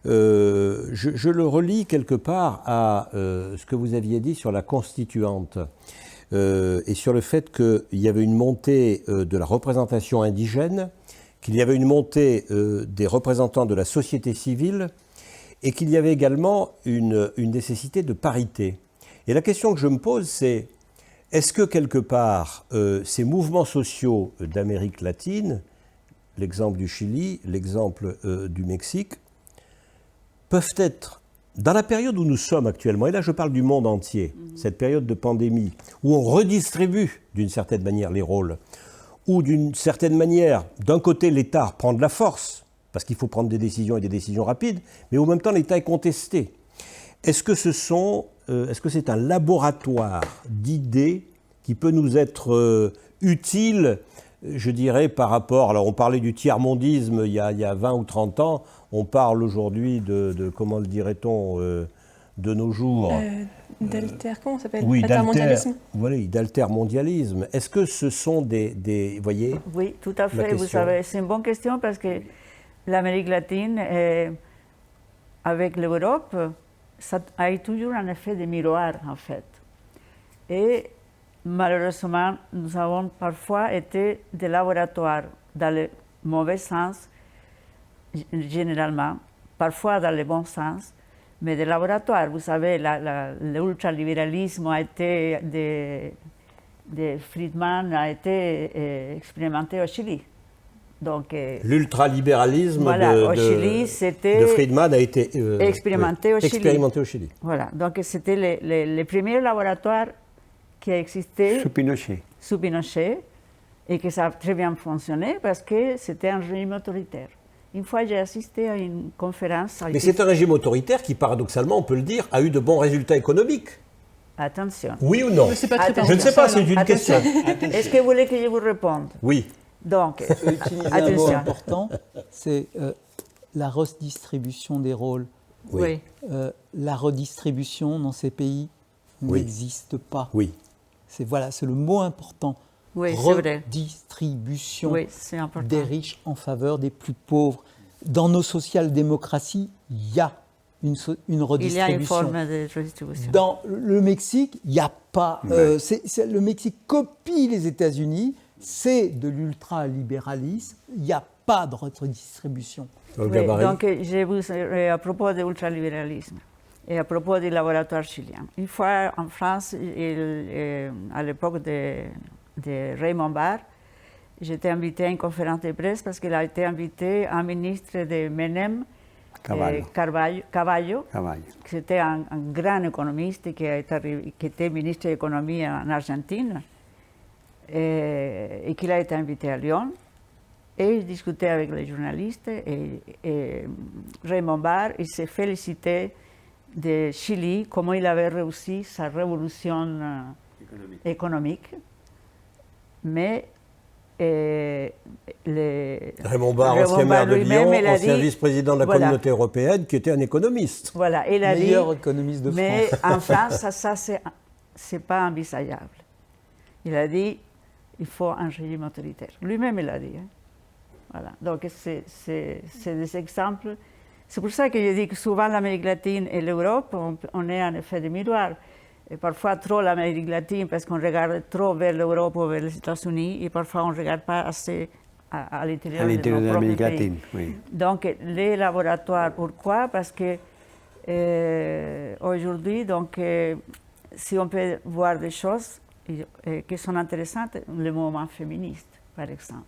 Je le relie quelque part à ce que vous aviez dit sur la constituante et sur le fait qu'il y avait une montée de la représentation indigène, qu'il y avait une montée des représentants de la société civile et qu'il y avait également une nécessité de parité. Et la question que je me pose, c'est est-ce que quelque part, ces mouvements sociaux d'Amérique latine, l'exemple du Chili, l'exemple du Mexique, peuvent être, dans la période où nous sommes actuellement, et là je parle du monde entier, cette période de pandémie, où on redistribue d'une certaine manière les rôles, où d'une certaine manière, d'un côté l'État prend de la force, parce qu'il faut prendre des décisions et des décisions rapides, mais en même temps l'État est contesté. Est-ce que c'est un laboratoire d'idées qui peut nous être utile, je dirais, par rapport... Alors, on parlait du tiers-mondisme il y a 20 ou 30 ans. On parle aujourd'hui de comment le dirait-on, de nos jours comment ça s'appelle? Oui, d'altermondialisme. Oui, d'altermondialisme. Est-ce que ce sont des voyez? Oui, tout à fait. Vous savez, c'est une bonne question parce que l'Amérique latine, avec l'Europe, ça a eu toujours un effet de miroir, en fait. Et malheureusement, nous avons parfois été des laboratoires dans le mauvais sens, généralement, parfois dans le bon sens, mais des laboratoires. Vous savez, l'ultralibéralisme a été de Friedman a été expérimenté au Chili. Donc, l'ultralibéralisme voilà, au Chili, de Friedman a été expérimenté au Chili. Voilà, donc c'était les premiers laboratoires qui a existé sous Pinochet et que ça a très bien fonctionné parce que c'était un régime autoritaire. Une fois, j'ai assisté à une conférence. Mais c'est un régime autoritaire qui, paradoxalement, on peut le dire, a eu de bons résultats économiques. Attention. Oui ou non? C'est pas très Je ne sais pas, c'est une Attention. question. Est-ce que vous voulez que je vous réponde? Oui. Donc, Utiliser un mot important, c'est la redistribution des rôles. oui. La redistribution dans ces pays n'existe pas. Oui. C'est le mot important. Oui, c'est vrai. Redistribution Oui, c'est important. des riches en faveur des plus pauvres. Dans nos social-démocraties, il y a une redistribution. Il y a une forme de redistribution. Dans le Mexique, il n'y a pas. Le Mexique copie les États-Unis, c'est de l'ultralibéralisme, il n'y a pas de redistribution. Oui, donc, je vous, à propos de l'ultralibéralisme et à propos du laboratoire chilien. Une fois en France, à l'époque de Raymond Barre, j'étais invitée à une conférence de presse parce qu'il a été invité un ministre de Menem, Caballo, qui était un grand économiste qui était ministre de l'économie en Argentine et qu'il a été invité à Lyon. Et il discutait avec les journalistes et Raymond Barre, il s'est félicité de Chili, comment il avait réussi sa révolution économique. Mais Raymond Barre, ancien maire de Lyon, ancien vice-président de la communauté européenne, qui était un économiste. Voilà, il a meilleur économiste de France. Mais en France, ça c'est pas envisageable. Il a dit, il faut un régime autoritaire. Lui-même, il a dit. Hein. Voilà. Donc, c'est des exemples. C'est pour ça que je dis que souvent l'Amérique latine et l'Europe, on est en effet de miroir. Et parfois trop l'Amérique latine parce qu'on regarde trop vers l'Europe ou vers les États-Unis et parfois on ne regarde pas assez à l'intérieur de l'Amérique latine. Oui. Donc, les laboratoires, pourquoi? Parce que aujourd'hui, donc, si on peut voir des choses qui sont intéressantes, le mouvement féministe, par exemple.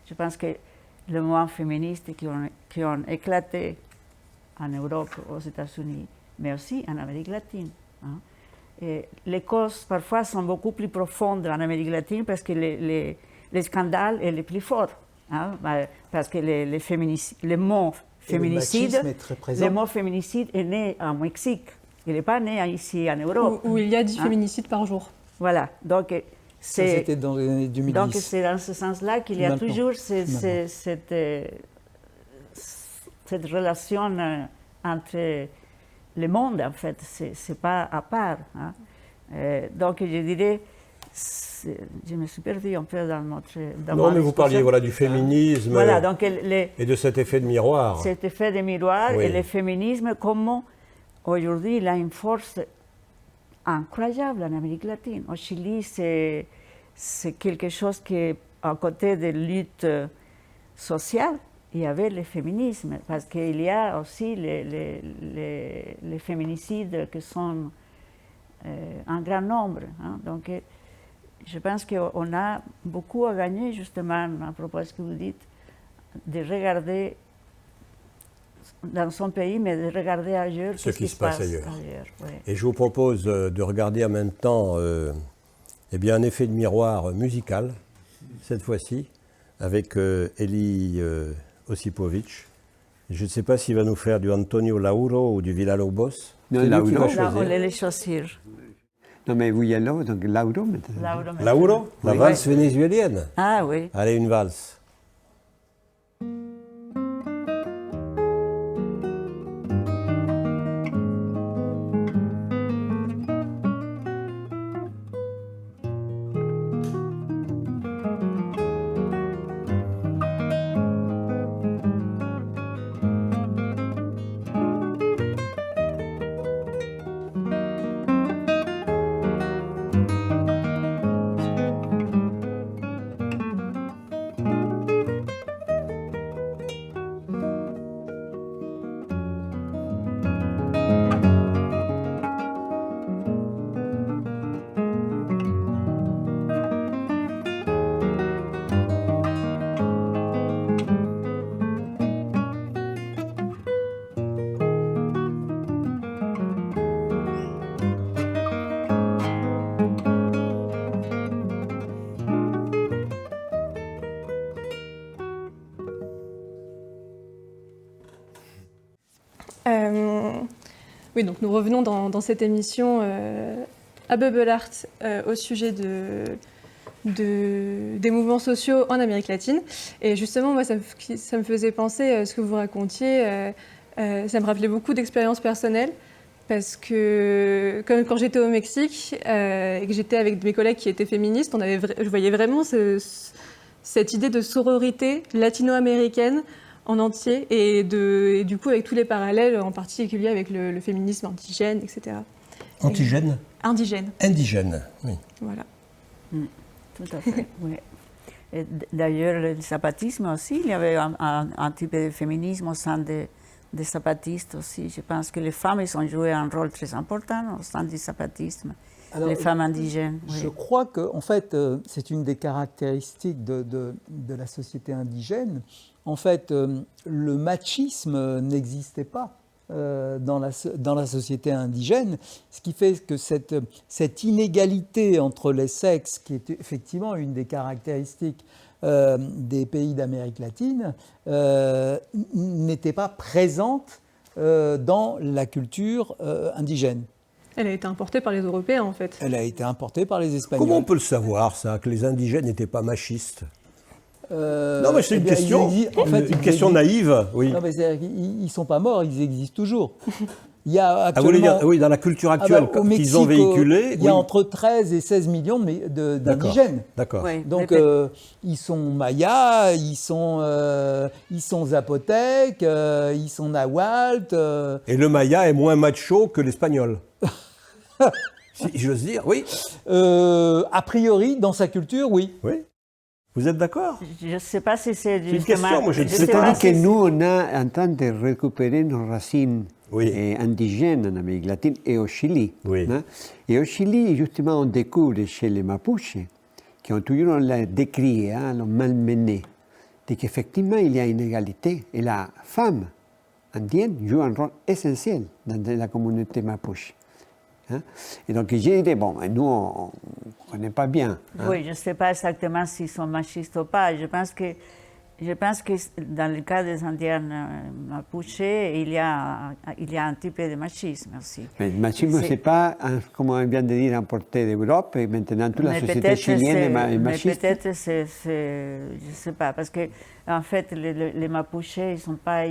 Je pense que les mouvements féministes qui ont éclaté en Europe, aux États-Unis, mais aussi en Amérique latine. Hein. Et les causes, parfois, sont beaucoup plus profondes en Amérique latine parce que les scandales sont les plus forts. Hein. Parce que le mot féminicide, est né en Mexique. Il n'est pas né ici en Europe. Où il y a 10 féminicides par jour. Voilà. Donc, c'était dans les années 2010. Donc, c'est dans ce sens-là qu'il y a toujours cette relation entre le monde, en fait. C'est pas à part. Hein. Donc, je dirais, je me suis perdue un peu dans notre... Non, mais vous parliez du féminisme donc et de cet effet de miroir. Cet effet de miroir et le féminisme, comment aujourd'hui il a une force incroyable en Amérique latine. Au Chili, c'est quelque chose qui, à côté de lutte sociale, il y avait le féminisme, parce qu'il y a aussi les féminicides qui sont en grand nombre. Hein. Donc, je pense qu'on a beaucoup à gagner, justement, à propos de ce que vous dites, de regarder dans son pays, mais de regarder ailleurs ce qui se passe ailleurs. Oui. Et je vous propose de regarder en même temps un effet de miroir musical, cette fois-ci, avec Eli Osipovic. Je ne sais pas s'il va nous faire du Antonio Lauro ou du Villa-Lobos. Non, Lauro. On les choisir. Non, mais vous y allez, donc Lauro maintenant. Lauro, la valse vénézuélienne. Ah oui. Allez, une valse. Oui, donc nous revenons dans cette émission à Bubble Art au sujet des mouvements sociaux en Amérique latine. Et justement, moi, ça me faisait penser à ce que vous racontiez. Ça me rappelait beaucoup d'expériences personnelles. Parce que quand j'étais au Mexique et que j'étais avec mes collègues qui étaient féministes, je voyais vraiment cette idée de sororité latino-américaine en entier et du coup avec tous les parallèles, en particulier avec le féminisme indigène, etc. Antigène? Indigène. Indigène, oui. Voilà. Tout à fait, oui. D'ailleurs, le zapatisme aussi, il y avait un type de féminisme au sein des zapatistes aussi. Je pense que les femmes, elles ont joué un rôle très important au sein du zapatisme. Alors, les femmes indigènes. Je crois que, en fait, c'est une des caractéristiques de la société indigène. En fait, le machisme n'existait pas dans la société indigène, ce qui fait que cette inégalité entre les sexes, qui est effectivement une des caractéristiques des pays d'Amérique latine, n'était pas présente dans la culture indigène. Elle a été importée par les Européens, en fait. Elle a été importée par les Espagnols. Comment on peut le savoir, ça, que les indigènes n'étaient pas machistes? Non, mais c'est une question, une question naïve. Oui. Non, mais ils ne sont pas morts, ils existent toujours. Il y a vous voulez dire, oui, dans la culture actuelle qu'ils ont véhiculée. Il y a entre 13 et 16 millions d'indigènes. D'accord. Oui, donc, ils sont mayas, ils sont zapotèques, ils sont nahuatl. Et le maya est moins macho que l'espagnol. Si j'ose dire, oui. A priori, dans sa culture, oui. Oui. Vous êtes d'accord? Je ne sais pas si c'est une question, moi je C'est-à-dire que nous, on est en train de récupérer nos racines oui. Indigènes en Amérique latine et au Chili. Oui. Hein? Et au Chili, justement, on découvre chez les Mapuches, qui ont toujours décrit, l'ont malmené, qu'effectivement, il y a une égalité. Et la femme indienne joue un rôle essentiel dans la communauté Mapuche. Hein? Et donc, j'ai dit, bon, nous, on ne connaît pas bien. Hein? Oui, je ne sais pas exactement s'ils sont machistes ou pas. Je pense que dans le cas des Indiens Mapuche, il y a un type de machisme aussi. Mais le machisme, ce n'est pas, comme on vient de dire, importé d'Europe, et maintenant toute la société chilienne est machiste. Mais peut-être, je ne sais pas, parce que en fait, les Mapuches, ils ne sont pas...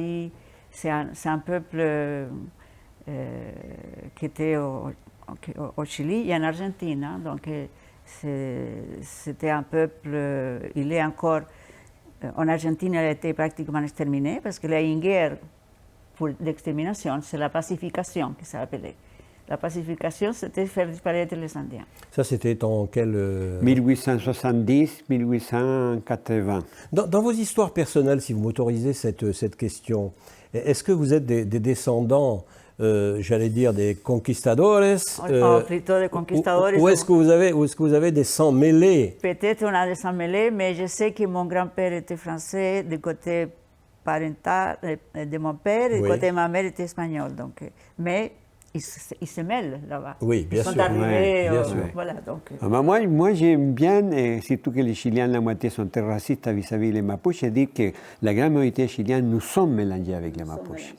C'est un peuple qui était au Chili et en Argentine. Hein, donc, c'était un peuple... il est encore... En Argentine, elle a été pratiquement exterminée parce qu'il y a une guerre d'extermination, c'est la pacification qui s'appelait. La pacification, c'était faire disparaître les Indiens. Ça, c'était en quel... 1870, 1880. Dans vos histoires personnelles, si vous m'autorisez cette question, est-ce que vous êtes des descendants, j'allais dire, des conquistadores plutôt des conquistadores. Ou est-ce que vous avez des sangs mêlés? Peut-être on a des sangs mêlés, mais je sais que mon grand-père était français du côté parental de mon père, et du côté de ma mère était espagnol. Donc, mais ils se mêlent là-bas. Oui, bien ils sûr. sont arrivés, bien sûr. Voilà, donc. Moi j'aime bien, et surtout que les Chiliens, la moitié sont très racistes vis-à-vis des Mapuches, dire que la grande majorité chilienne, nous sommes mélangés avec les Mapuches.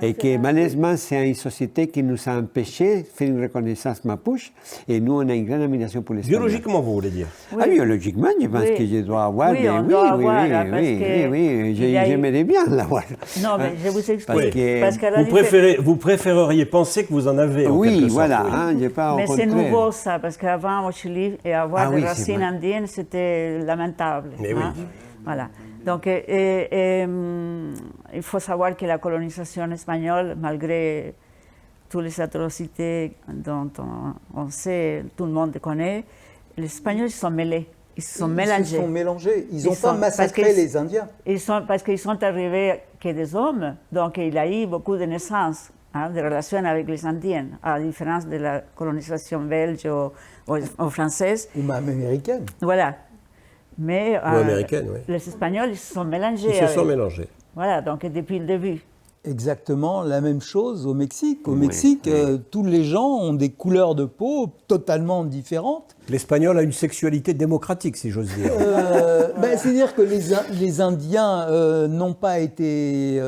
Et que malheureusement, c'est une société qui nous a empêché de faire une reconnaissance Mapuche, et nous, on a une grande admiration pour les Biologiquement, vous voulez dire? Oui. Ah, biologiquement, je pense que je dois avoir oui, j'aimerais bien l'avoir. Non, mais je vous explique. Parce que vous préféreriez penser que vous en avez, en quelque sorte. Voilà, hein, mais c'est nouveau ça, parce qu'avant au Chili, avoir des racines indiennes, c'était lamentable. Mais hein? oui. Voilà. Donc, il faut savoir que la colonisation espagnole, malgré toutes les atrocités dont on sait, tout le monde connaît, les Espagnols se sont mêlés. Ils se sont mélangés. Ils se sont mélangés. Ils n'ont pas massacré les Indiens. Parce qu'ils sont arrivés que des hommes, donc il y a eu beaucoup de naissances. De relations avec les Indiens, à la différence de la colonisation belge ou française. Ou même américaine. Voilà. Mais ou américaine, oui. Les Espagnols, ils se sont mélangés. Ils se sont mélangés. Voilà, donc depuis le début. Exactement la même chose au Mexique. Au Mexique, tous les gens ont des couleurs de peau totalement différentes. L'espagnol a une sexualité démocratique, si j'ose dire. C'est-à-dire que les Indiens n'ont pas été,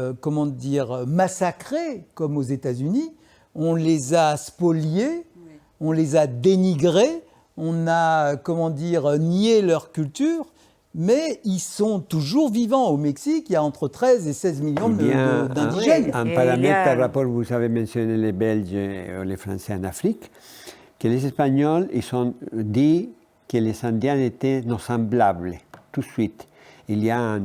massacrés comme aux États-Unis. on les a spoliés, on les a dénigrés, on a, nié leur culture, mais ils sont toujours vivants. Au Mexique, il y a entre 13 et 16 millions d'indigènes. Un paramètre par rapport, vous avez mentionné les Belges et les Français en Afrique, que les Espagnols, ils ont dit que les Indiens étaient nos semblables, tout de suite. Il y a un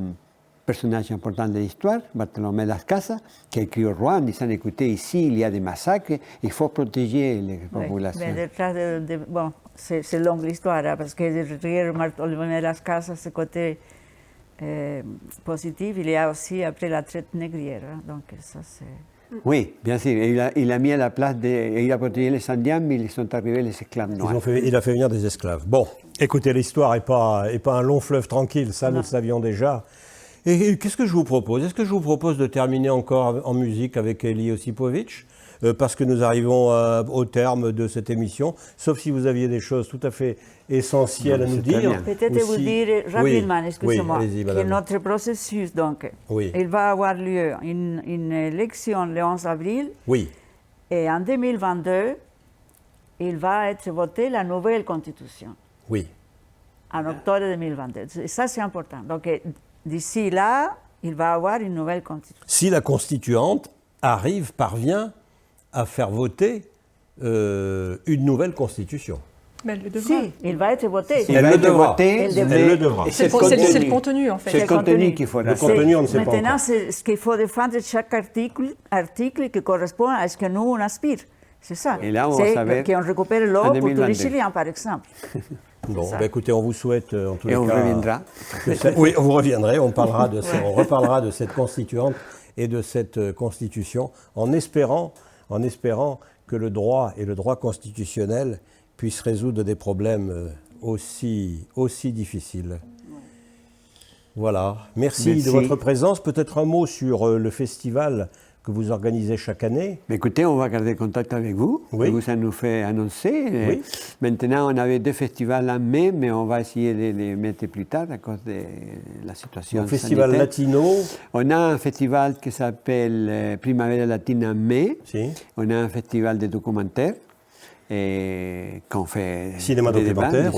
personnage important de l'histoire, Bartolomé Las Casas, qui a écrit au roi en disant, écoutez, ici, il y a des massacres, il faut protéger les populations. Mais bon, c'est longue l'histoire, hein, parce que derrière Bartolomé Las Casas, ce côté positif, il y a aussi après la traite négrière. Hein, donc ça, c'est... Oui, bien sûr. Il a mis à la place il a protégé les Indiens, mais ils sont arrivés les esclaves noirs. Il a fait venir des esclaves. Bon, écoutez, l'histoire n'est pas un long fleuve tranquille, ça nous le savions déjà. Et qu'est-ce que je vous propose? Est-ce que je vous propose de terminer encore en musique avec Elie Osipovic, parce que nous arrivons au terme de cette émission, sauf si vous aviez des choses tout à fait essentielles à nous dire. Peut-être vous dire rapidement, excusez-moi, que notre processus, donc, il va avoir lieu une élection le 11 avril, et en 2022, il va être voté la nouvelle constitution. Oui. En octobre 2022. Et ça, c'est important. Donc, d'ici là, il va avoir une nouvelle constitution. Si la constituante parvient à faire voter une nouvelle constitution. Mais elle le devra. Si, il va être voté. Elle le devra. C'est le contenu, en fait. C'est le contenu qu'il faut. Le contenu, on ne sait pas Maintenant, encore. c'est ce qu'il faut défendre chaque article qui correspond à ce que nous, on aspire. C'est ça. Et là, on va savoir qu'on récupère l'eau pour tous les Chiliens, par exemple. Bon, écoutez, on vous souhaite en tous les cas... Et on reviendra. Oui, vous reviendrez, on reparlera de cette constituante et de cette constitution en espérant que le droit et le droit constitutionnel puissent résoudre des problèmes aussi difficiles. Voilà. Merci de votre présence. Peut-être un mot sur le festival que vous organisez chaque année. Mais écoutez, on va garder contact avec vous. Vous, ça nous fait annoncer. Maintenant, on avait 2 festivals en mai, mais on va essayer de les mettre plus tard à cause de la situation sanitaire. Festival latino. On a un festival qui s'appelle Primavera Latina en mai. On a un festival de documentaires. Qu'on fait cinéma documentaire,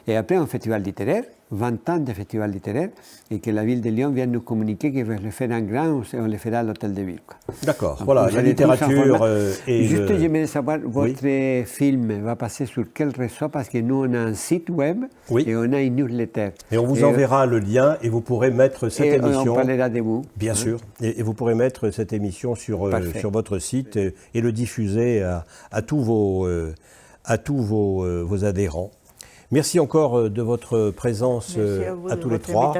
et après un festival littéraire, 20 ans de festival littéraire, et que la ville de Lyon vient nous communiquer qu'il va le faire en grand, on le fera à l'hôtel de ville. D'accord, voilà, la littérature et juste, j'aimerais savoir, votre film va passer sur quel réseau, parce que nous, on a un site web et on a une newsletter. Et on vous enverra le lien et vous pourrez mettre cette émission... on parlera de vous. Bien sûr, et vous pourrez mettre cette émission sur votre site et le diffuser à tous vos adhérents. Merci encore de votre présence à tous les 3.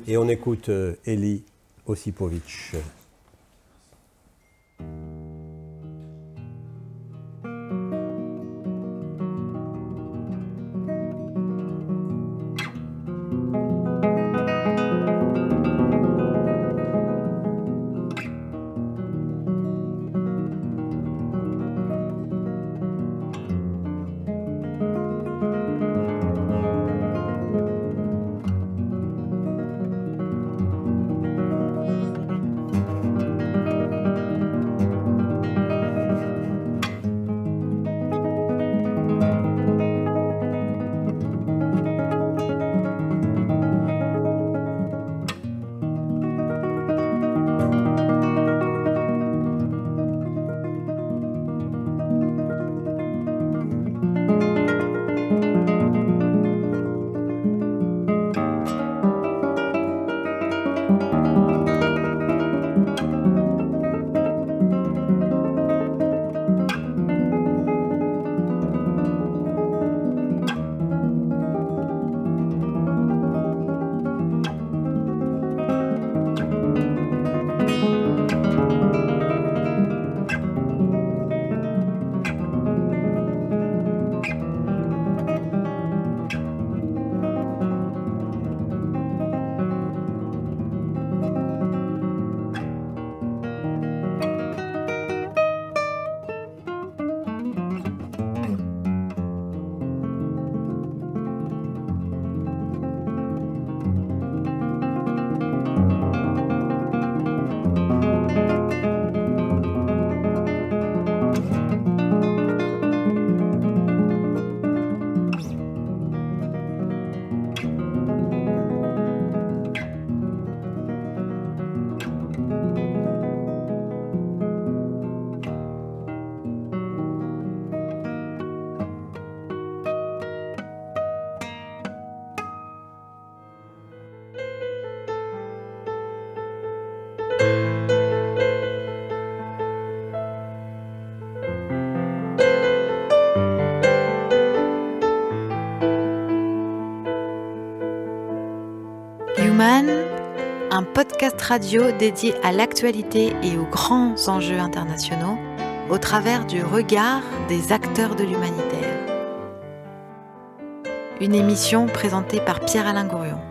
Et on écoute Elie Osipovic. podcast radio dédié à l'actualité et aux grands enjeux internationaux au travers du regard des acteurs de l'humanitaire. Une émission présentée par Pierre-Alain Gourion.